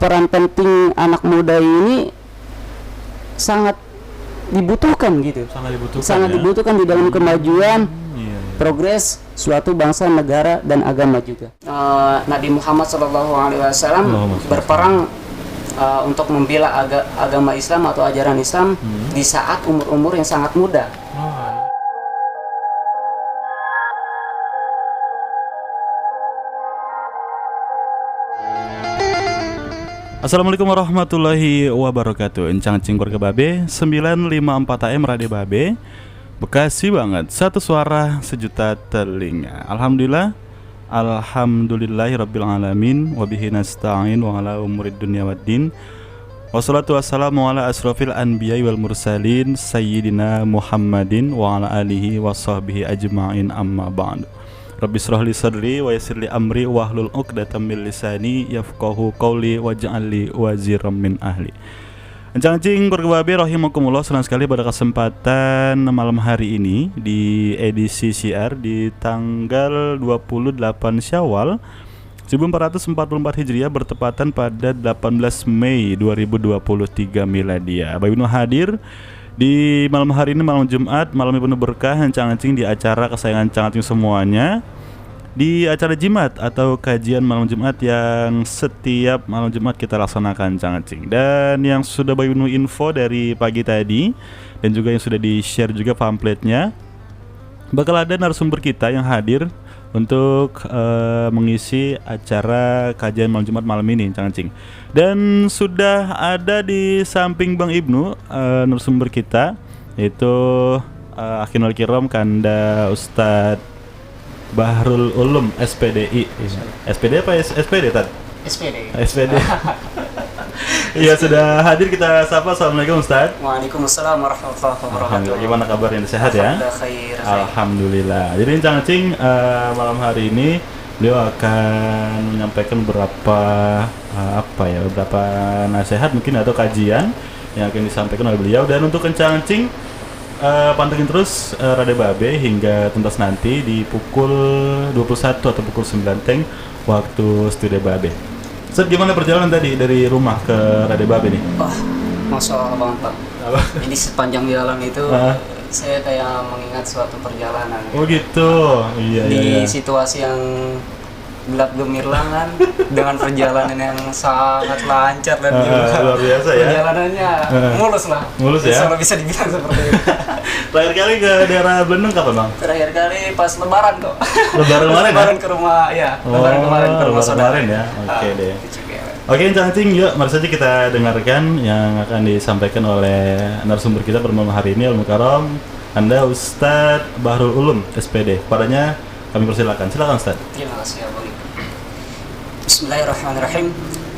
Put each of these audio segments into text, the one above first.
peran penting anak muda ini sangat dibutuhkan gitu. Sangat dibutuhkan di dalam kemajuan, progres suatu bangsa, negara dan agama juga. Nabi Muhammad SAW berperang untuk membela agama Islam atau ajaran Islam di saat umur-umur yang sangat muda. Assalamualaikum warahmatullahi wabarakatuh. Encang cing keluarga babe 954 AM Radio Babe, Bekasi banget. Satu suara sejuta telinga. Alhamdulillahirabbil alamin wa bihi nasta'in wa ala umuri dunya waddin. Wassalatu wassalamu ala asrofil anbiya'i wal mursalin sayyidina Muhammadin wa ala alihi wa sahbihi ajma'in, amma ba'du. Rabbi shrah li sadri wa yassir li amri wahlul 'uqdatam min lisani yafqahu qawli waj'al li waziram min ahli. Encang cing keluarga babe rahimakumullah, senang sekali pada kesempatan malam hari ini di edisi siar di tanggal 28 Syawal 1444 Hijriah bertepatan pada 18 Mei 2023 Miladia. Bapak Ibnu hadir di malam hari ini, malam Jumat, malam yang penuh berkah, encang-encing di acara kesayangan encang-encing semuanya, di acara Jimat atau kajian malam Jumat yang setiap malam Jumat kita laksanakan encang-encing. Dan yang sudah Bapak Ibnu info dari pagi tadi dan juga yang sudah di-share juga pamfletnya, bakal ada narasumber kita yang hadir untuk mengisi acara kajian malam Jumat malam ini, encang-encing. Dan sudah ada di samping Bang Ibnu narasumber kita, yaitu Akhinul Kiram Kanda Ustadz Bahrul Ulum SPDI. SPD apa SPD Tad? SPD. Iya, sudah hadir, kita sapa. Assalamualaikum Ustadz. Waalaikumsalam warahmatullahi wabarakatuh. Gimana kabarnya, sehat ya? Alhamdulillah. Jadi encang-encing malam hari ini beliau akan menyampaikan beberapa nasihat mungkin atau kajian yang akan disampaikan oleh beliau. Dan untuk encang-encing pantengin terus Radio Babe hingga tuntas nanti di pukul 21 atau pukul 9 teng waktu studio Babe. Ustaz, gimana perjalanan tadi dari rumah ke Radio Babe nih? Wah, Masya Allah banget Pak. Ini sepanjang jalan itu saya kayak mengingat suatu perjalanan. Oh gitu, iya. Di situasi yang gelap gemilang kan, dengan perjalanan yang sangat lancar dan juga luar biasa ya. Perjalanannya mulus lah. Mulus ya. Kalau bisa dibilang seperti itu. Terakhir kali ke daerah Bandung kapan, Bang? Terakhir kali pas Lebaran kok. Lebaran kemarin ya? Lebaran ke rumah, ya. Lebaran kemarin ke rumah saudara. Kemarin ya. Oke deh. Oke, encang-encing, yuk mari saja kita dengarkan yang akan disampaikan oleh narasumber kita pada malam hari ini, Al-Mukarram Anda Ustadz Bahrul Ulum SPD. Padanya kami persilakan. Silakan Ustadz. Terima kasih ya Bang. Bismillahirrahmanirrahim.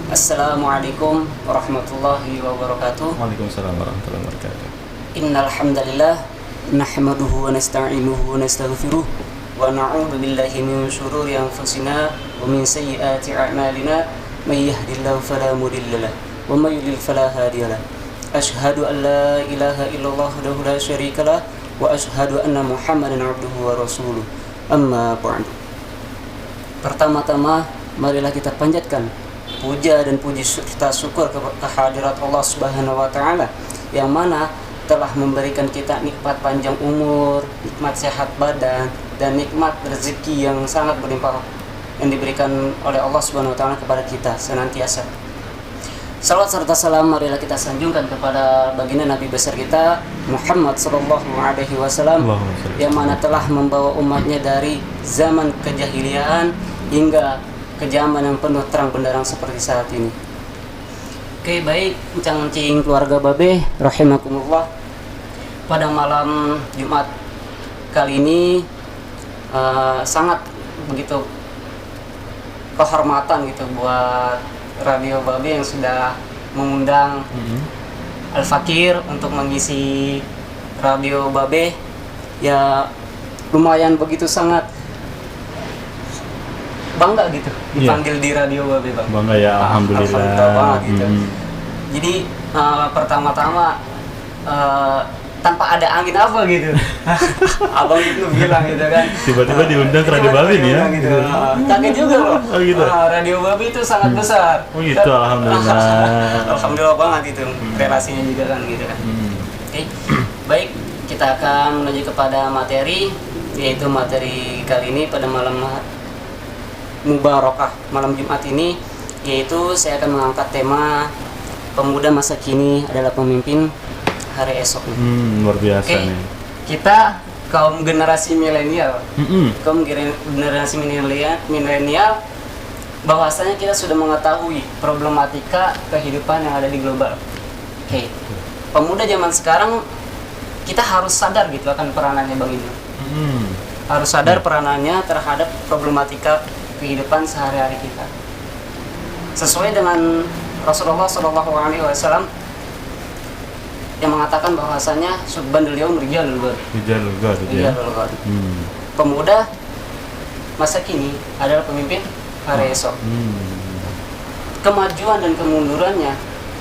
Assalamualaikum warahmatullahi wabarakatuh. Waalaikumsalam warahmatullahi wabarakatuh. Innal hamdalillah nahmaduhu wa nasta'inuhu wa nastaghfiruh wa na'udzu billahi min shururi anfusina wa min sayyiati a'malina may yahdihillahu fala mudilla lahu wa may yudlil fala hadiya lahu. Asyhadu an la ilaha illallah wahdahu la syarika lahu wa asyhadu anna Muhammadan 'abduhu wa rasuluh. Amma ba'du. Pertama-tama marilah kita panjatkan puja dan puji serta syukur kehadirat Allah Subhanahu wa taala yang mana telah memberikan kita nikmat panjang umur, nikmat sehat badan, dan nikmat rezeki yang sangat berlimpah yang diberikan oleh Allah Subhanahu wa taala kepada kita senantiasa. Salawat serta salam marilah kita sanjungkan kepada baginda Nabi besar kita Muhammad sallallahu alaihi wasallam yang mana telah membawa umatnya dari zaman kejahiliaan hingga ke zaman yang penuh terang benderang seperti saat ini. Oke, baik, encang-encing keluarga Babe rahimakumullah. Pada malam Jumat kali ini sangat begitu kehormatan gitu buat Radio Babe yang sudah mengundang Al-Fakir untuk mengisi Radio Babe. Ya lumayan begitu sangat bangga gitu dipanggil di Radio Babe, Bang. Bangga ya, alhamdulillah. Banget gitu. Jadi pertama-tama tanpa ada angin apa gitu. Abang itu bilang gitu kan. Tiba-tiba diundang ke Radio Babi nih ya. Gitu. Kaget juga loh. Oh gitu. Radio Babi itu sangat besar. Oh gitu, alhamdulillah. Alhamdulillah banget itu relasinya juga kan gitu kan. Oke. Baik, kita akan menuju kepada materi, yaitu materi kali ini pada malam Mubarakah, malam Jumat ini, yaitu saya akan mengangkat tema pemuda masa kini adalah pemimpin hari esok. Luar biasa Oke. nih. Kita kaum generasi milenial, generasi milenial, bahwasanya kita sudah mengetahui problematika kehidupan yang ada di global. Oke. Pemuda zaman sekarang kita harus sadar gitu akan peranannya Bang Indra. Harus sadar peranannya terhadap problematika kehidupan sehari-hari kita. Sesuai dengan Rasulullah SAW yang mengatakan bahwasanya subbanul yaum rijalul ghad. Rijalul ghad ya. Pemuda masa kini adalah pemimpin hari esok. Kemajuan dan kemundurannya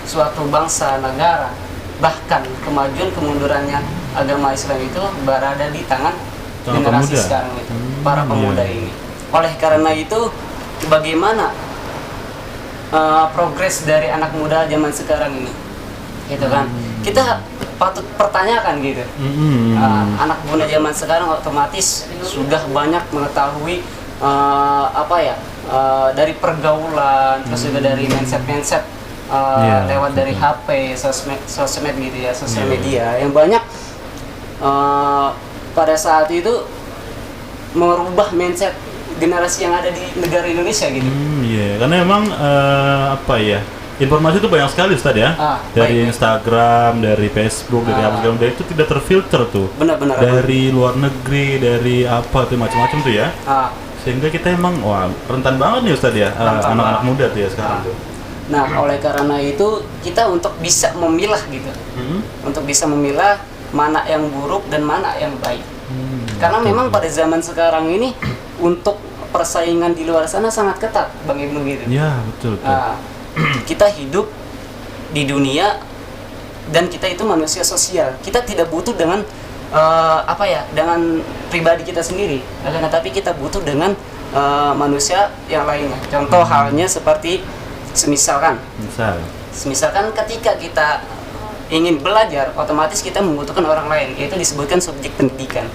suatu bangsa, negara, bahkan kemajuan kemundurannya agama Islam itu berada di tangan generasi pemuda sekarang itu, para pemuda ini. Oleh karena itu, bagaimana progres dari anak muda zaman sekarang ini, gitu kan? Kita patut pertanyakan gitu. Anak muda zaman sekarang otomatis sudah banyak mengetahui dari pergaulan, terus juga dari mindset lewat dari HP, sosmed gitu ya, sosial media yang banyak pada saat itu merubah mindset generasi yang ada di negara Indonesia gitu. Karena emang informasi itu banyak sekali Ustadz ya. Dari Instagram, dari Facebook, dari apa segala, itu tidak terfilter tuh. Benar-benar. Dari luar negeri, dari apa tuh macam-macam tuh ya. Sehingga kita emang rentan banget nih Ustadz ya, anak-anak muda tuh ya sekarang tuh. Nah, oleh karena itu kita untuk bisa memilah gitu, untuk bisa memilah mana yang buruk dan mana yang baik. Karena memang pada zaman sekarang ini untuk persaingan di luar sana sangat ketat, Bang Ibnu gitu. Ya, betul. Kita hidup di dunia dan kita itu manusia sosial. Kita tidak butuh dengan dengan pribadi kita sendiri, akan tetapi kita butuh dengan manusia yang lainnya. Contoh halnya seperti semisalkan ketika kita ingin belajar, otomatis kita membutuhkan orang lain, yaitu disebutkan subjek pendidikan.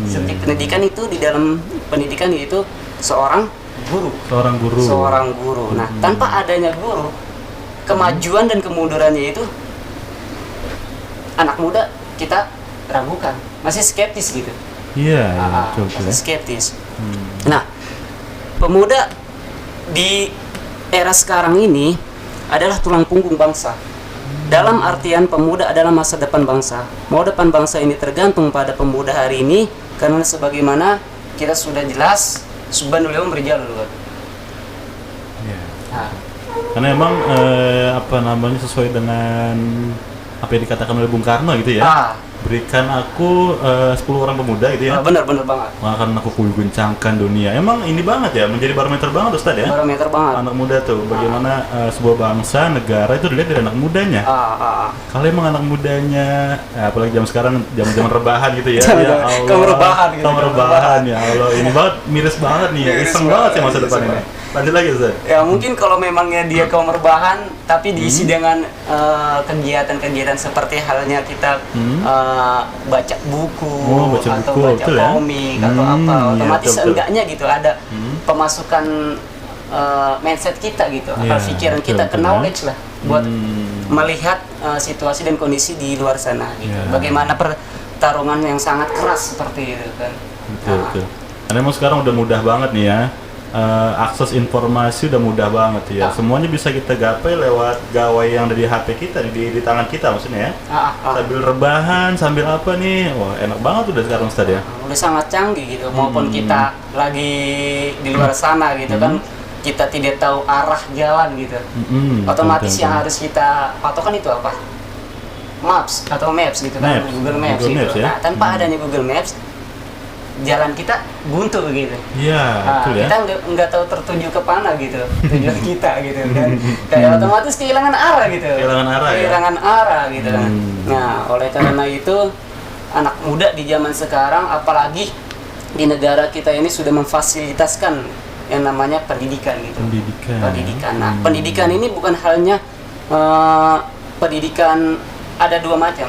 Subjek pendidikan itu di dalam pendidikan yaitu seorang guru. Nah, tanpa adanya guru, kemajuan dan kemundurannya itu anak muda kita ragukan, masih skeptis gitu. Masih skeptis. Nah, pemuda di era sekarang ini adalah tulang punggung bangsa. Dalam artian pemuda adalah masa depan bangsa. Mau depan bangsa ini tergantung pada pemuda hari ini, karena sebagaimana kita sudah jelas subhanul yaum rijalul ghad. Karena emang sesuai dengan apa yang dikatakan oleh Bung Karno gitu ya. Berikan aku 10 orang pemuda gitu ya. Benar banget. Akan aku guncangkan dunia. Emang ini banget ya, menjadi barometer banget Ustadz ya. Barometer banget. Anak muda tuh, bagaimana sebuah bangsa, negara itu dilihat dari anak mudanya. Kalau emang anak mudanya, apalagi zaman sekarang, zaman rebahan gitu ya. Ya Allah. Kaum rebahan ya Allah. Ini banget, miris banget nih, iseng banget sih masa depan ini. Lanjut lagi Ustaz. Ya mungkin kalau memangnya dia kaum rebahan, tapi diisi dengan kegiatan-kegiatan seperti halnya kita baca buku, atau baca komik atau apa, otomatis enggaknya gitu ada pemasukan mindset kita gitu, akal pikiran kita ke knowledge lah buat melihat situasi dan kondisi di luar sana gitu. Bagaimana pertarungan yang sangat keras seperti itu kan. Betul. Karena emang sekarang udah mudah banget nih ya. Akses informasi udah mudah banget ya. Semuanya bisa kita gapai lewat gawai yang ada di HP kita, di tangan kita maksudnya ya. Sambil rebahan, sambil apa nih, wah enak banget udah sekarang Ustaz ya. Udah sangat canggih gitu, maupun kita lagi di luar sana gitu kan, kita tidak tahu arah jalan gitu. Otomatis yang harus kita patokan itu apa? Maps gitu kan, Google Maps gitu. Nah, tanpa adanya Google Maps, jalan kita buntu gitu. Iya, betul ya. Kita nggak tahu tertuju ke mana gitu, tujuan kita gitu kan. Kayak otomatis kehilangan arah gitu. Kehilangan arah gitu kan. Nah, oleh karena itu anak muda di zaman sekarang, apalagi di negara kita ini sudah memfasilitaskan yang namanya pendidikan gitu. Pendidikan. Nah, pendidikan ini bukan hanya pendidikan. Ada dua macam.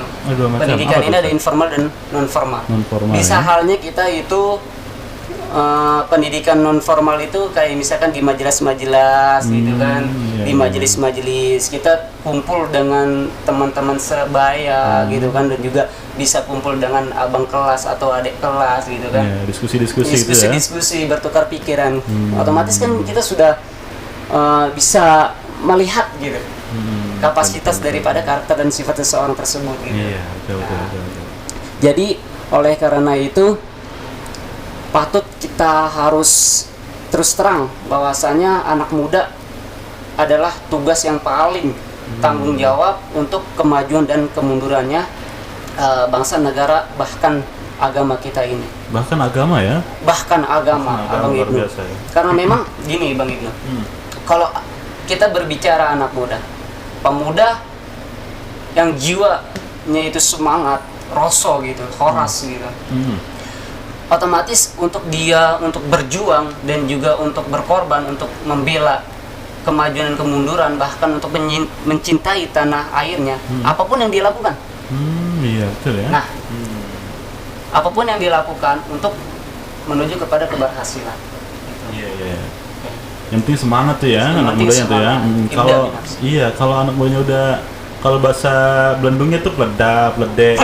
Pendidikan ini ada informal dan non formal. Bisa halnya kita itu pendidikan non formal itu kayak misalkan di majelis-majelis gitu kan, di majelis-majelis kita kumpul dengan teman-teman sebaya gitu kan, dan juga bisa kumpul dengan abang kelas atau adik kelas gitu kan. Diskusi bertukar pikiran. Otomatis kan kita sudah bisa melihat gitu. Kapasitas daripada karakter dan sifat seseorang tersebut gitu. Iya, betul. Jadi oleh karena itu patut kita harus terus terang bahwasanya anak muda adalah tugas yang paling tanggung jawab untuk kemajuan dan kemundurannya bangsa, negara, bahkan agama kita ini. Bahkan agama ya? Bahkan agama Bang Ibnu. Ya? Karena memang gini Bang Ibnu. Kalau kita berbicara anak muda, pemuda yang jiwanya itu semangat, roso gitu, horas gitu. Otomatis untuk dia untuk berjuang dan juga untuk berkorban untuk membela kemajuan dan kemunduran, bahkan untuk mencintai tanah airnya, apapun yang dilakukan. Iya, betul ya. Nah, apapun yang dilakukan untuk menuju kepada keberhasilan. Iya. Yang penting semangat tuh ya, anak mudanya tuh ya. Kalau anak mudanya udah, kalau bahasa Belendungnya tuh pledap, pledek,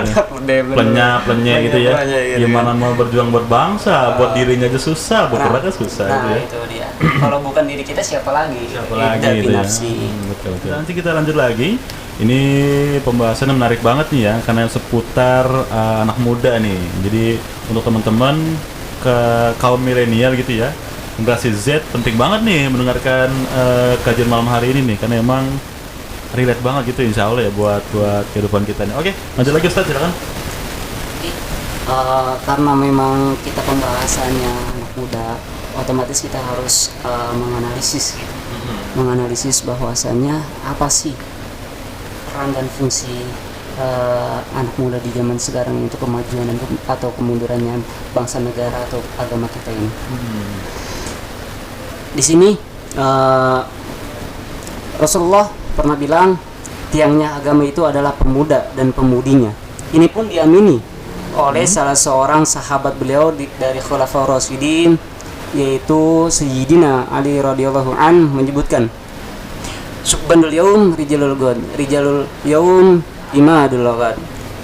plenya gitu ya. Gimana mau berjuang buat bangsa, buat dirinya aja susah, buat mereka susah gitu ya. Itu dia. Kalau bukan diri kita siapa lagi? Gitu ya. Betul. Nanti kita lanjut lagi. Ini pembahasannya menarik banget nih ya, karena seputar anak muda nih. Jadi untuk teman-teman kaum milenial gitu ya, generasi Z, penting banget nih mendengarkan kajian malam hari ini nih, karena emang relate banget gitu insya Allah ya buat kehidupan kita nih. Oke, lanjut lagi Ustaz, silakan. Karena memang kita pembahasannya anak muda, otomatis kita harus menganalisis gitu. Menganalisis bahwasannya apa sih peran dan fungsi anak muda di zaman sekarang untuk kemajuan atau kemundurannya bangsa, negara atau agama kita ini. Di sini Rasulullah pernah bilang tiangnya agama itu adalah pemuda dan pemudinya. Ini pun diamini oleh salah seorang sahabat beliau dari Khulafaur Rasyidin, yaitu Sayyidina Ali radhiyallahu an, menyebutkan Subbanul yaum rijalul yaum imadul ghad.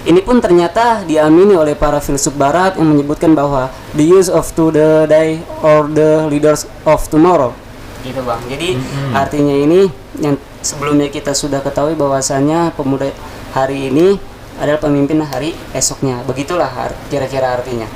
Ini pun ternyata diamini oleh para filsuf barat yang menyebutkan bahwa the use of today or the leaders of tomorrow. Gitu Bang. Jadi artinya ini yang sebelumnya kita sudah ketahui bahwasanya pemuda hari ini adalah pemimpin hari esoknya. Begitulah kira-kira artinya.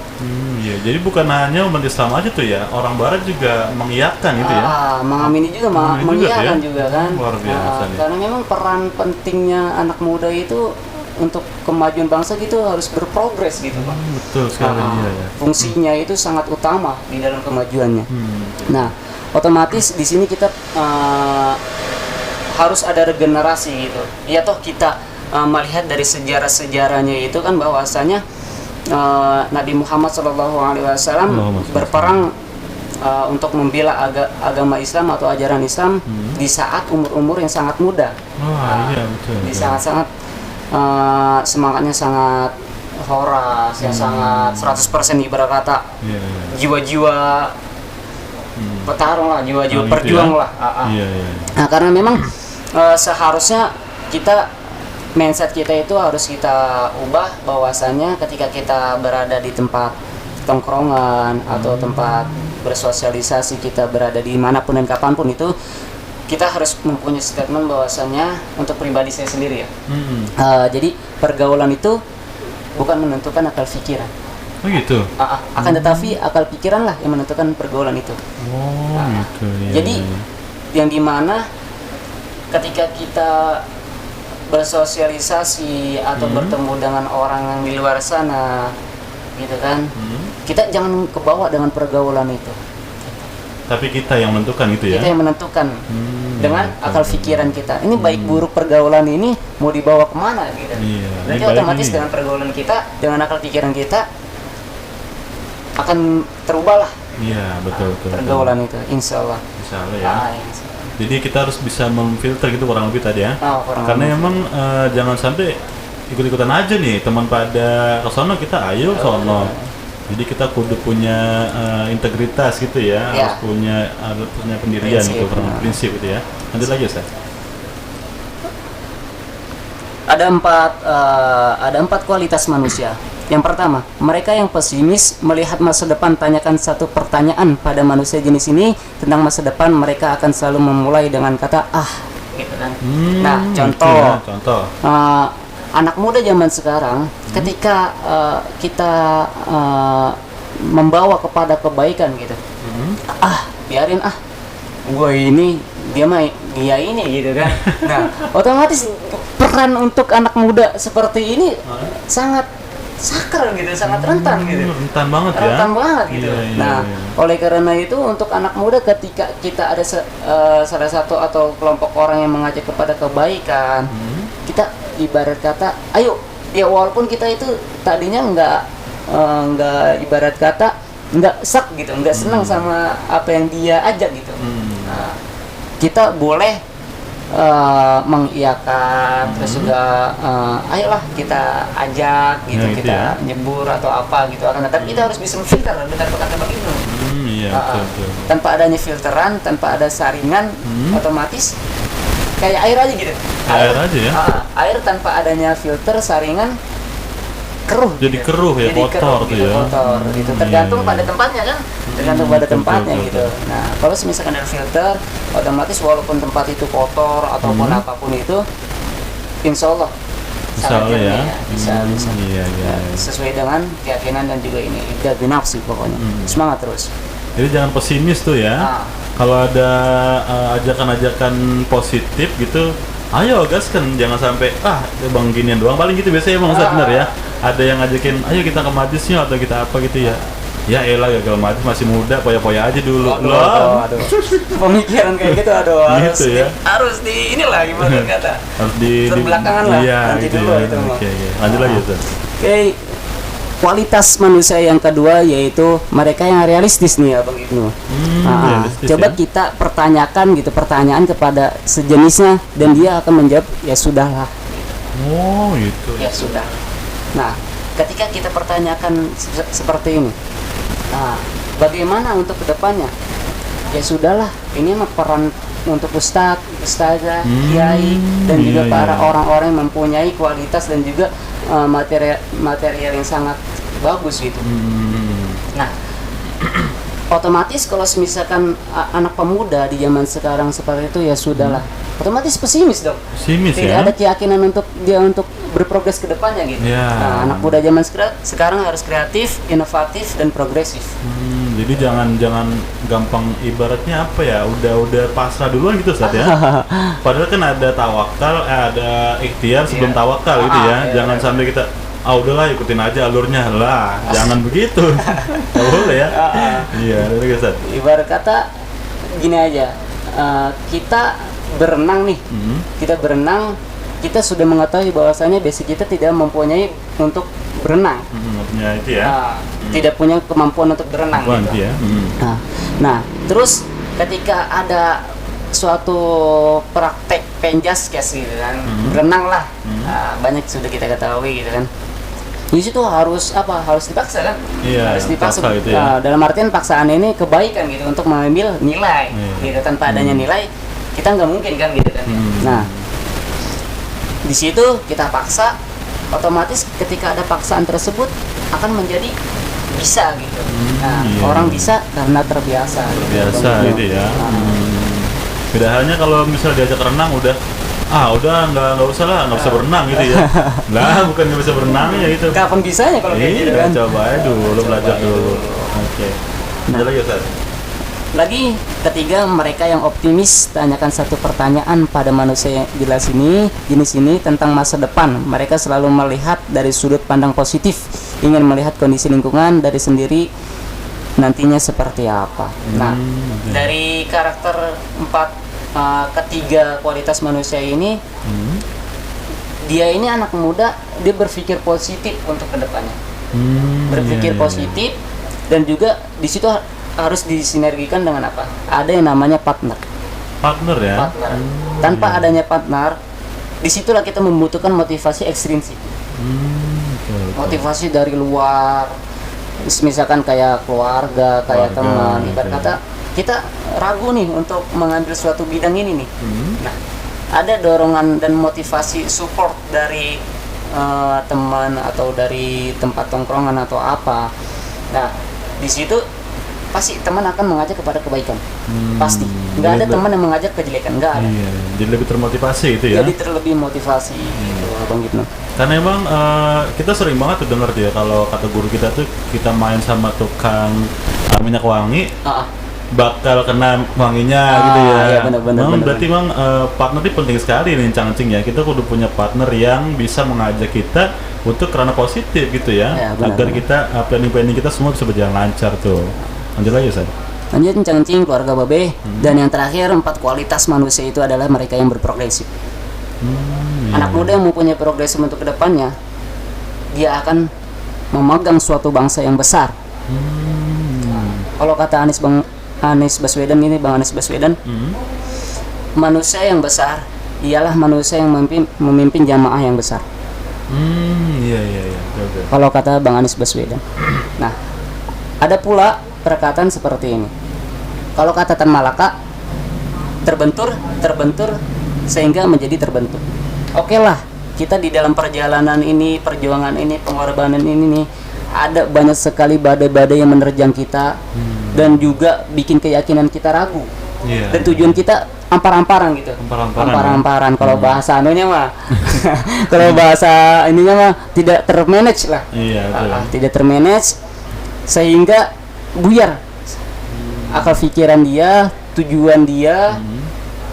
Iya, jadi bukan hanya umat Islam aja tuh ya, orang barat juga mengiyakan gitu ya. Mengamini juga, mengiyakan juga kan. Luar biasa karena memang peran pentingnya anak muda itu untuk kemajuan bangsa gitu harus berprogres gitu Pak. Betul sekali ya. Fungsinya itu sangat utama di dalam kemajuannya. Nah, otomatis di sini kita harus ada regenerasi gitu. Ya toh kita melihat dari sejarah-sejarahnya itu kan bahwasanya Nabi Muhammad SAW berperang untuk membela agama Islam atau ajaran Islam di saat umur-umur yang sangat muda. Iya betul. Di sangat-sangat semangatnya sangat horas, yang sangat 100% ibarat kata. Jiwa-jiwa petarung lah, jiwa-jiwa perjuang lah. Nah, karena memang seharusnya mindset kita itu harus kita ubah, bahwasannya ketika kita berada di tempat tongkrongan atau tempat bersosialisasi, kita berada di manapun dan kapanpun itu, kita harus mempunyai statement bahwasannya untuk pribadi saya sendiri ya. Jadi pergaulan itu bukan menentukan akal pikiran. Oh gitu. Akan tetapi akal pikiran lah yang menentukan pergaulan itu. Gitu. Jadi yang dimana ketika kita bersosialisasi atau bertemu dengan orang yang di luar sana, gitu kan, kita jangan kebawa dengan pergaulan itu. Tapi kita yang menentukan gitu ya. Kita yang menentukan dengan akal pikiran kita. Ini baik buruk pergaulan ini mau dibawa kemana gitu. Iya, Berarti ini baik otomatis ini. dengan pergaulan kita, dengan akal pikiran kita akan terubahlah Iya, betul. pergaulan itu, insya Allah. Misalnya ya. Insya Allah. Jadi kita harus bisa memfilter gitu kurang lebih tadi ya. Kurang Karena lebih. emang jangan sampai ikut-ikutan aja nih teman pada ke sono, kita ayo ke sono. Jadi kita kudu punya integritas gitu ya, Ya. harus punya pendirian Prinsip, gitu, kurang lebih prinsip gitu ya. Lanjut lagi Ustaz. Ada empat kualitas manusia. Yang pertama, mereka yang pesimis melihat masa depan. Tanyakan satu pertanyaan pada manusia jenis ini tentang masa depan, mereka akan selalu memulai dengan kata gitu kan. Nah, Gitu contoh. ya, contoh. Anak muda zaman sekarang, ketika kita membawa kepada kebaikan gitu, biarin gue ini dia ini gitu kan. Nah, otomatis peran untuk anak muda seperti ini sangat sakral gitu, sangat rentan gitu. Rentan banget ya. Rentan banget gitu. Iya. Nah, oleh karena itu untuk anak muda ketika kita ada salah satu atau kelompok orang yang mengajak kepada kebaikan, kita ibarat kata, ayo, ya walaupun kita itu tadinya nggak ibarat kata nggak sak gitu, nggak senang sama apa yang dia ajak gitu. Nah, kita boleh mengiyakan, terus juga ayolah kita ajak gitu, Ya, gitu kita ya. nyebur atau apa gitu. Tapi kita harus bisa memfilter, benar kata Bang Ibnu. Iya, betul. Tanpa adanya filteran, tanpa ada saringan, otomatis kayak air aja gitu. Air aja ya. Air tanpa adanya filter, saringan, keruh. Jadi gitu. keruh ya, Jadi kotor keruh, tuh gitu, ya. kotor gitu. Tergantung Iya. pada tempatnya kan. Tergantung pada betul, tempatnya betul, gitu. Nah, kalau misalkan ada filter, otomatis walaupun tempat itu kotor ataupun apapun itu, insya Allah Insya Allah ya. bisa. Iya. Sesuai dengan keyakinan dan juga ini ibda binafsi pokoknya. Semangat terus. Jadi jangan pesimis tuh ya. Kalau ada ajakan-ajakan positif gitu, ayo gaskan, jangan sampai bang ginian doang. Paling gitu biasanya emang Ustaz, bener ya. Ada yang ngajakin, ayo kita ke majlisnya atau kita apa gitu ya. Ya elah, gagal majlis masih muda, poya-poya aja dulu. Aduh. Pemikiran kayak gitu, Gitu ya. harus di inilah gimana kata. Harus Terbelakangan lah, iya, nanti gitu dulu ya. itu mah. Oke. Lanjut lagi Ustaz. Oke, kualitas manusia yang kedua yaitu mereka yang realistis nih ya Bang Ibnu. Realistis Coba ya. kita pertanyakan gitu pertanyaan kepada sejenisnya dan dia akan menjawab ya sudahlah, Oh gitu. ya sudah. Nah, ketika kita pertanyakan seperti ini, nah bagaimana untuk kedepannya? Ya sudahlah, ini mah peran untuk ustadz, ustazah, kiai dan juga iya, para iya. orang-orang yang mempunyai kualitas dan juga material yang sangat bagus gitu. Nah, otomatis kalau misalkan anak pemuda di zaman sekarang seperti itu ya sudahlah, otomatis pesimis dong. Pesimis Tidak ya. ada keyakinan untuk dia untuk berprogres ke depannya gitu. Ya. Nah, anak muda zaman sekarang harus kreatif, inovatif dan progresif. Jadi jangan gampang, ibaratnya apa ya, udah pasrah duluan gitu Ustaz ya. Padahal kan ada tawakal, ada ikhtiar sebelum Iya. tawakal gitu ya. Iya, Jangan iya. sampai kita udahlah ikutin aja alurnya lah. Jangan begitu. Nggak boleh ya. Iya, itu Ustaz. Ibarat kata gini aja, kita berenang nih, kita sudah mengetahui bahwasanya basic kita tidak mempunyai untuk berenang. Ya itu ya. Tidak punya kemampuan untuk berenang Bukan gitu. ya. Nah, terus ketika ada suatu praktek penjas case gitu kan, berenang lah, banyak sudah kita ketahui gitu kan. Di situ harus apa? Harus dipaksa kan? Iya, Harus dipaksa. paksa gitu ya. Dalam artian paksaan ini kebaikan gitu untuk mengambil nilai. Iya. Gitu, tanpa adanya nilai kita nggak mungkin kan gitu kan. Nah, di situ kita paksa, otomatis ketika ada paksaan tersebut akan menjadi bisa gitu. Nah, iya. orang bisa karena terbiasa. Biasa gitu ya. Beda halnya kalau misalnya diajak renang udah nggak usah lah, nggak bisa berenang gitu ya. Lah bukan nggak bisa berenang ya gitu. Kapan bisanya kalau kayak gitu Iya, kan? coba aja dulu, belajar dulu. Oke. Ada lagi Ustaz? Lagi ketiga, mereka yang optimis. Tanyakan satu pertanyaan pada manusia yang jelas ini, jenis ini tentang masa depan. Mereka selalu melihat dari sudut pandang positif, ingin melihat kondisi lingkungan dari sendiri nantinya seperti apa. Nah, dari karakter ketiga kualitas manusia ini, dia ini anak muda, dia berpikir positif untuk kedepannya. Berpikir positif, dan juga di situ harus disinergikan dengan apa? Ada yang namanya partner. Partner ya. Partner. Tanpa adanya partner, disitulah kita membutuhkan motivasi ekstrinsik. Motivasi dari luar, misalkan kayak keluarga, kayak teman. Ibarat kata kita ragu nih untuk mengambil suatu bidang ini nih. Nah, ada dorongan dan motivasi support dari teman atau dari tempat tongkrongan atau apa. Nah, di situ pasti teman akan mengajak kepada kebaikan. Pasti. Nggak ada teman yang mengajak kejelekan, nggak ada. Iya, jadi lebih termotivasi itu ya. Jadi terlebih motivasi gitu, Bang Gibno. Karena emang kita sering banget tuh denger tuh ya, kalau kata guru kita tuh, kita main sama tukang minyak wangi, bakal kena wanginya gitu ya. Iya, benar. Berarti emang partner itu penting sekali nih, Cangcing ya. Kita kudu punya partner yang bisa mengajak kita untuk kerana positif gitu ya, agar kita planning kita semua bisa berjalan lancar tuh. Lanjut lagi, Ustaz. Lanjut, Cangcing, keluarga Babe. Dan yang terakhir, 4 kualitas manusia itu adalah mereka yang berprogresif. Anak muda yang mempunyai progresif untuk kedepannya, dia akan memegang suatu bangsa yang besar. Kalau kata Anies Baswedan ini, Bang Anies Baswedan, manusia yang besar ialah manusia yang memimpin jamaah yang besar. Iya. Kalau kata Bang Anies Baswedan. Nah, ada pula perkataan seperti ini. Kalau kata Tan Malaka, terbentur sehingga menjadi terbentuk. Oke lah, kita di dalam perjalanan ini, perjuangan ini, pengorbanan ini nih, ada banyak sekali badai-badai yang menerjang kita, dan juga bikin keyakinan kita ragu. Dan tujuan kita ampar-amparan gitu. Ampar-amparan. Kalau bahasa anunya mah, kalau bahasa ininya mah tidak termanage lah. Tidak termanage, sehingga buyar akal pikiran dia, tujuan dia,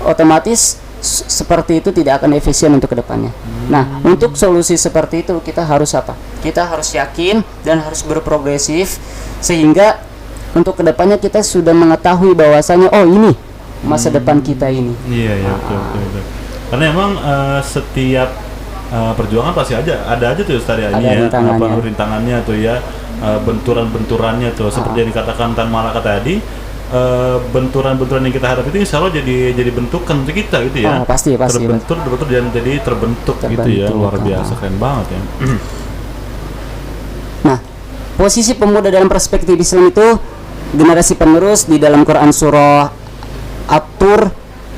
otomatis seperti itu tidak akan efisien untuk kedepannya. Nah, untuk solusi seperti itu kita harus apa? Kita harus yakin dan harus berprogresif, sehingga untuk kedepannya kita sudah mengetahui bahwasanya oh ini masa depan kita ini. Iya, betul. Karena emang setiap perjuangan pasti ada aja tuh tadi ya, rintangannya tuh ya, benturan-benturannya tuh, seperti yang dikatakan Tan Malaka tadi. Benturan-benturan yang kita hadapi itu insya Allah jadi bentukan untuk kita gitu ya. Pasti terbentur dan jadi terbentuk gitu ya. Luar biasa, keren banget ya. Nah, posisi pemuda dalam perspektif Islam itu generasi penerus di dalam Quran surah At-Tur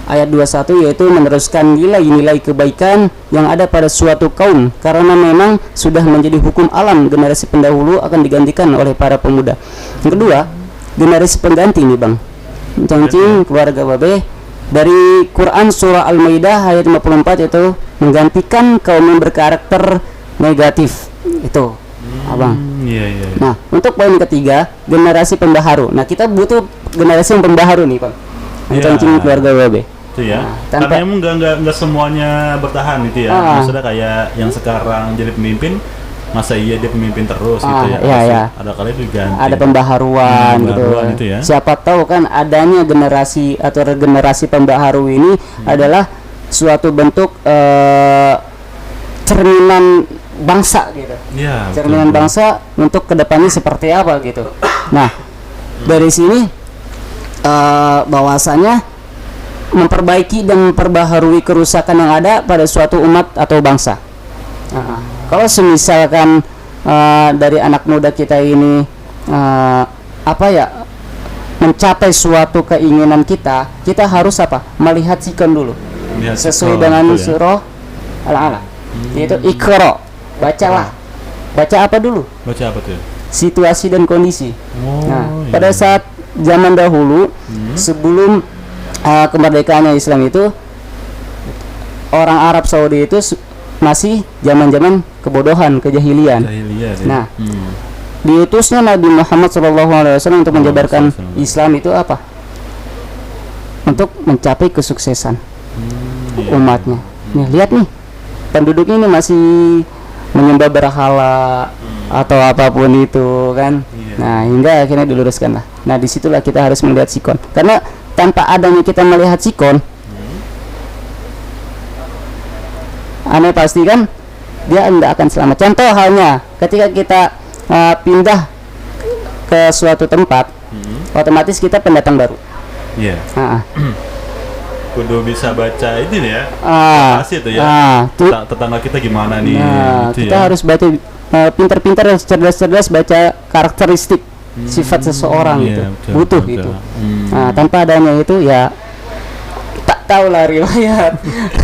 ayat 21, yaitu meneruskan nilai-nilai kebaikan yang ada pada suatu kaum, karena memang sudah menjadi hukum alam generasi pendahulu akan digantikan oleh para pemuda. Yang kedua, generasi pengganti nih Bang Cangcing, keluarga Babe, dari Quran surah Al-Maidah ayat 54, yaitu menggantikan kaum yang berkarakter negatif itu, Abang. Nah, untuk poin ketiga, generasi pembaharu. Nah, kita butuh generasi yang pembaharu nih Bang Cangcing, keluarga Babe. Itu ya. Karena emang nggak semuanya bertahan gitu ya. Maksudnya kayak yang sekarang jadi pemimpin, masa iya dia pemimpin terus gitu ya. Ada kali itu ganti. Ada pembaharuan gitu ya. Siapa tahu kan adanya generasi atau regenerasi pembaharu ini adalah suatu bentuk cerminan bangsa gitu. Cerminan bangsa untuk kedepannya seperti apa gitu. Nah, dari sini bahwasanya memperbaiki dan memperbaharui kerusakan yang ada pada suatu umat atau bangsa. Kalau semisalkan dari anak muda kita ini mencapai suatu keinginan kita harus apa? Melihat sikon dulu. Sesuai dengan surah Al-Alaq, yaitu Iqra, bacalah. Baca apa dulu? Baca apa tuh? Situasi dan kondisi. Pada saat zaman dahulu, sebelum kemerdekaannya Islam itu, orang Arab Saudi itu masih zaman-zaman kebodohan, kejahilian. Nah, diutusnya Nabi Muhammad SAW untuk menjabarkan Islam itu apa? untuk mencapai kesuksesan Iya. umatnya. Nih lihat nih, penduduknya ini masih menyembah berhala atau apapun itu kan. Iya. Nah, hingga akhirnya diluruskan lah. Nah, disitulah kita harus melihat sikon, karena tanpa adanya kita melihat sikon, aneh pasti kan dia tidak akan selamat. Contoh halnya ketika kita pindah ke suatu tempat, otomatis kita pendatang baru. Iya. Ah, Kudu bisa baca ini ya. Pasti itu ya. tuh. Tetangga kita gimana nih? Nah, gitu kita ya. harus baca pintar-pintar dan cerdas-cerdas baca karakteristik sifat seseorang Iya, gitu. betul, Butuh betul. itu. Hmm. Nah, tanpa adanya itu ya tak tahu lah riwayat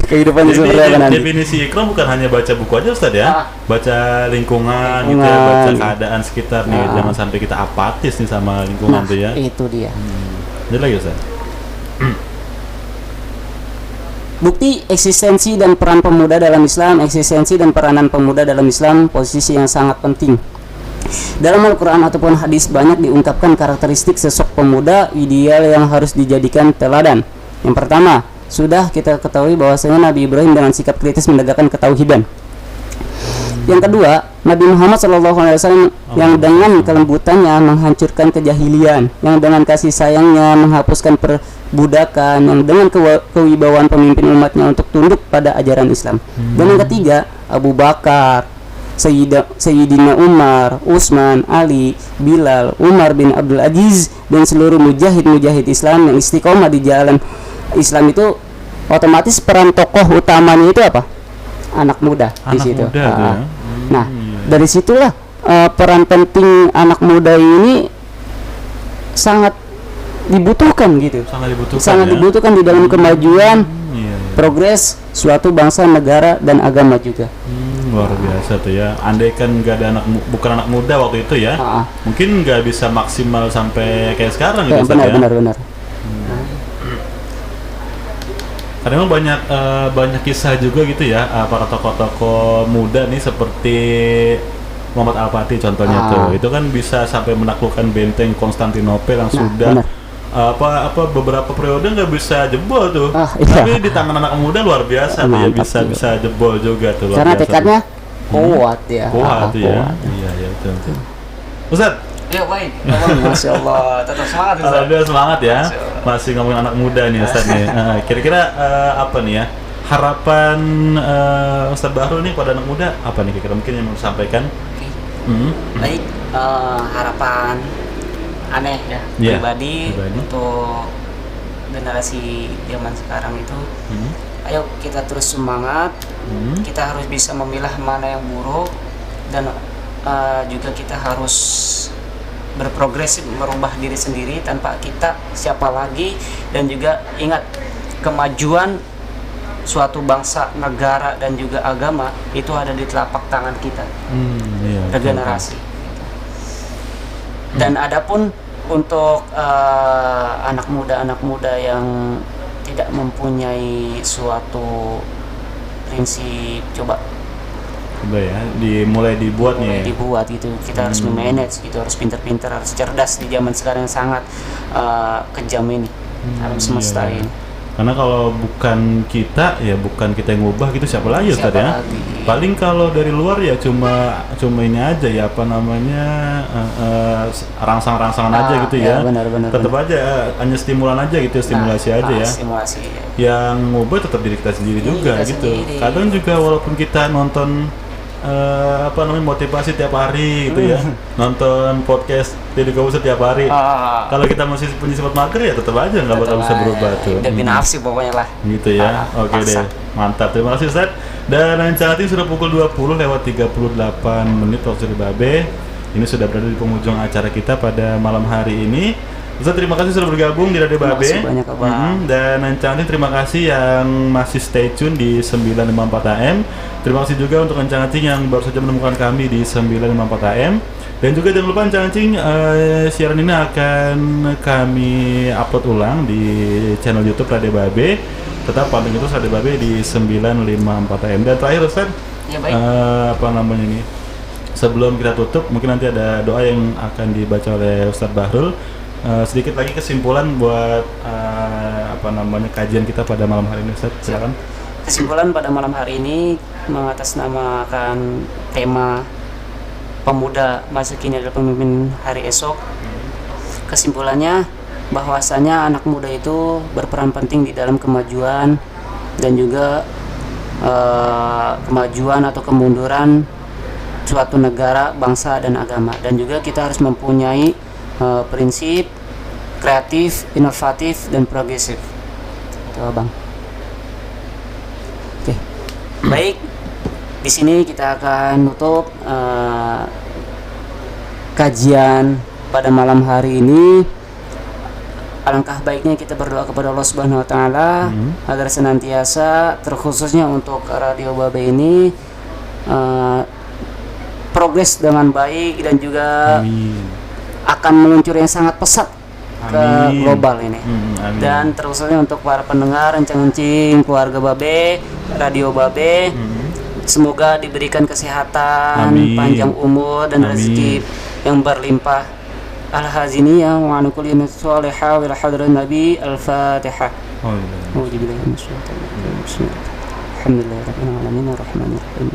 kehidupan Jadi seperti apa nanti. definisi ikram bukan hanya baca buku aja Ustaz ya. Baca lingkungan gitu ya, Lingkungan. baca keadaan sekitar nih. Jangan sampai kita apatis nih sama lingkungan Nah, tuh ya. itu dia. Jadi lagi Ustaz. Bukti eksistensi dan peran pemuda dalam Islam. Eksistensi dan peranan pemuda dalam Islam posisi yang sangat penting. Dalam Al-Quran ataupun hadis banyak diungkapkan karakteristik sosok pemuda ideal yang harus dijadikan teladan. Yang pertama, sudah kita ketahui bahwasanya Nabi Ibrahim dengan sikap kritis menegakkan ketauhidan. Yang kedua, Nabi Muhammad SAW yang dengan kelembutannya menghancurkan kejahilian, yang dengan kasih sayangnya menghapuskan perbudakan, yang dengan kewibawaan pemimpin umatnya untuk tunduk pada ajaran Islam. Dan yang ketiga, Abu Bakar, Sayyidina Umar, Utsman, Ali, Bilal, Umar bin Abdul Aziz, dan seluruh mujahid-mujahid Islam yang istiqomah di jalan Islam itu, otomatis peran tokoh utamanya itu apa? Anak muda di Anak situ. muda tuh ya. Nah, dari situlah peran penting anak muda ini sangat dibutuhkan gitu. Sangat Sangat dibutuhkan ya. dibutuhkan di dalam kemajuan, Iya. progres suatu bangsa, negara, dan agama juga. Luar biasa tuh ya. Andaikan nggak ada bukan anak muda waktu itu ya, mungkin nggak bisa maksimal sampai kayak sekarang gitu Ustaz ya. Benar. Karena memang banyak kisah juga gitu ya, para tokoh-tokoh muda nih seperti Muhammad Al-Fatih contohnya tuh. Itu kan bisa sampai menaklukkan benteng Konstantinopel yang sudah beberapa periode nggak bisa jebol tuh. Iya. Tapi di tangan anak muda luar biasa tuh ya, bisa jebol juga tuh. Luar Karena biasa tekadnya tuh. kuat ya. Kuat tuh ya. Iya betul. Ustaz, Ya baik. Masya Allah, tetap semangat Ustaz. alhamdulillah semangat ya. Masih ngomongin anak muda nih Ustaz nih. Kira-kira apa nih ya? Harapan Ustaz Bahrul nih pada anak muda apa nih kira-kira mungkin yang mau disampaikan? Baik, harapan aneh ya, Iya, pribadi pribadi. untuk generasi zaman sekarang itu, ayo kita terus semangat. Kita harus bisa memilah mana yang buruk, dan juga kita harus berprogres merubah diri sendiri tanpa kita siapa lagi. Dan juga ingat, kemajuan suatu bangsa, negara, dan juga agama itu ada di telapak tangan kita, Iya, regenerasi. Dan adapun untuk anak muda yang tidak mempunyai suatu prinsip, coba udah ya, mulai dibuat nih. dibuat gitu. Kita harus memanage gitu, harus pintar-pintar, harus cerdas di zaman sekarang yang sangat kejam ini, alam semesta Iya. ini. Karena kalau bukan kita ya, bukan kita yang ngubah gitu, siapa lagi Ustaz Siapa ya? lagi? Paling kalau dari luar ya cuma ini aja ya, apa namanya, rangsang-rangsangan aja gitu ya. Benar. Tetap aja hanya stimulan aja gitu, stimulasi aja ya. Stimulasi ya. Yang ngubah tetap diri kita sendiri juga kita gitu. sendiri. Kadang juga walaupun kita nonton motivasi tiap hari gitu ya, nonton podcast Deddy Corbuzier tiap hari. Kalau kita masih punya sifat mager ya tetap aja nggak bakal bisa berubah tuh. Udah binafsi pokoknya lah. Gitu ya. Oke paksa. deh. Mantap. Terima kasih Ustaz. Dan rancangan ini sudah pukul 20:38 waktu di Babe. Ini sudah berada di penghujung acara kita pada malam hari ini. Ustaz, terima kasih sudah bergabung di Radio Terima Babe. kasih banyak, Abang. Dan Rancangan terima kasih yang masih stay tune di 954 AM. Terima kasih juga untuk Rancangan yang baru saja menemukan kami di 954 AM. Dan juga jangan lupa Rancangan siaran ini akan kami upload ulang di channel YouTube Radio Babe. Tetap pantengin terus Radio Babe di 954 AM. Dan terakhir Ustaz, Ya baik. apa namanya ini? Sebelum kita tutup, mungkin nanti ada doa yang akan dibaca oleh Ustaz Bahrul. Sedikit lagi kesimpulan buat kajian kita pada malam hari ini, Ustaz? Silakan. Kesimpulan pada malam hari ini mengatasnamakan tema pemuda masa kini adalah pemimpin hari esok. Kesimpulannya bahwasanya anak muda itu berperan penting di dalam kemajuan dan juga kemajuan atau kemunduran suatu negara, bangsa dan agama. Dan juga kita harus mempunyai prinsip kreatif, inovatif dan progresif. Itu Bang. Oke. Baik. Di sini kita akan nutup kajian pada malam hari ini. Alangkah baiknya kita berdoa kepada Allah Subhanahu wa taala agar senantiasa, terkhususnya untuk Radio Babe ini progres dengan baik dan juga akan meluncur yang sangat pesat ke global ini. Dan terkhususnya untuk para pendengar encang-encing keluarga Babe, Radio Babe, semoga diberikan kesehatan, panjang umur dan rezeki yang berlimpah. Al-Haziniyah wa an kulli salihah wa hadrat Nabi Al-Fatihah. Alhamdulillahirabbil alamin.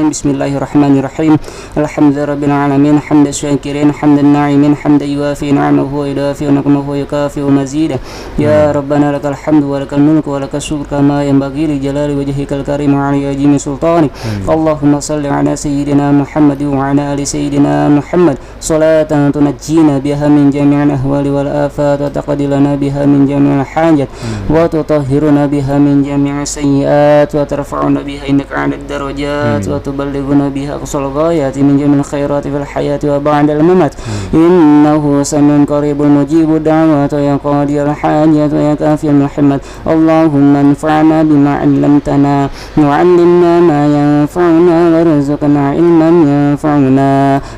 Bismillahirrahmanirrahim. Alhamdulillahirabbil alamin hamdan syakirin hamdan na'imin hamdan yuwafi ni'amahu wa yudafi ni'amahu wa yukafi mazidah. Ya rabbana lakal hamdu wa lakal mulku wa lakal syukru kama yanbaghi li jalali wajhikal karim wa 'ala ajimi sultanik. Allahumma shalli 'ala sayyidina Muhammad wa 'ala ali sayyidina Muhammad salatan tunajjina biha min jami'il ahwali wal afat wa taqdilana biha min jami'il hajat wa tutahhiruna biha min jami'is sayyi'at wa tarfa'una biha innaka 'alad darajat وتبلغنا بها أقصى الغايات من جميع الخيرات في الحياة وبعد الممات إنه سميع قريب مجيب الدعوات ويا قاضي الحاجات ويا كافي المحمد اللهم انفعنا بما علمتنا وعلمنا ما ينفعنا وارزقنا علما ينفعنا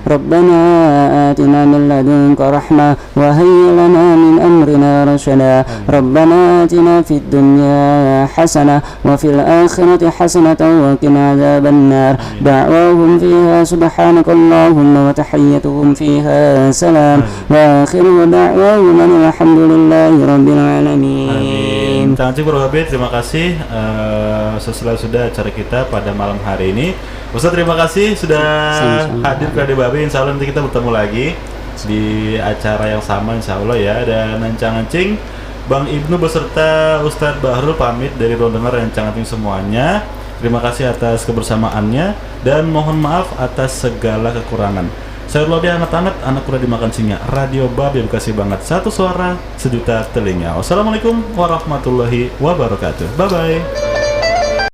ربنا آتنا من لدنك رحمة وهيئ لنا من أمرنا رشدا ربنا آتنا في الدنيا حسنة وفي الآخرة حسنة وقنا عذاب النار دعواهم فيها سبحانك اللهم وتحيتهم فيها سلام وآخر دعواهم الحمد لله رب العالمين. Cangcik Bro Habib, terima kasih sudah acara kita pada malam hari ini. Ustaz, terima kasih sudah hadir ke Radio Babe. Insya Allah nanti kita bertemu lagi di acara yang sama insya Allah ya. Dan Encang-Encing, Bang Ibnu beserta Ustadz Bahrul pamit dari ruang dengar Encang-Encing semuanya. Terima kasih atas kebersamaannya dan mohon maaf atas segala kekurangan. Saya Lodi anak-anak, anak kuda dimakan singa. Radio Babe Bekasi banget, satu suara, sejuta telinga. Wassalamualaikum warahmatullahi wabarakatuh. Bye bye.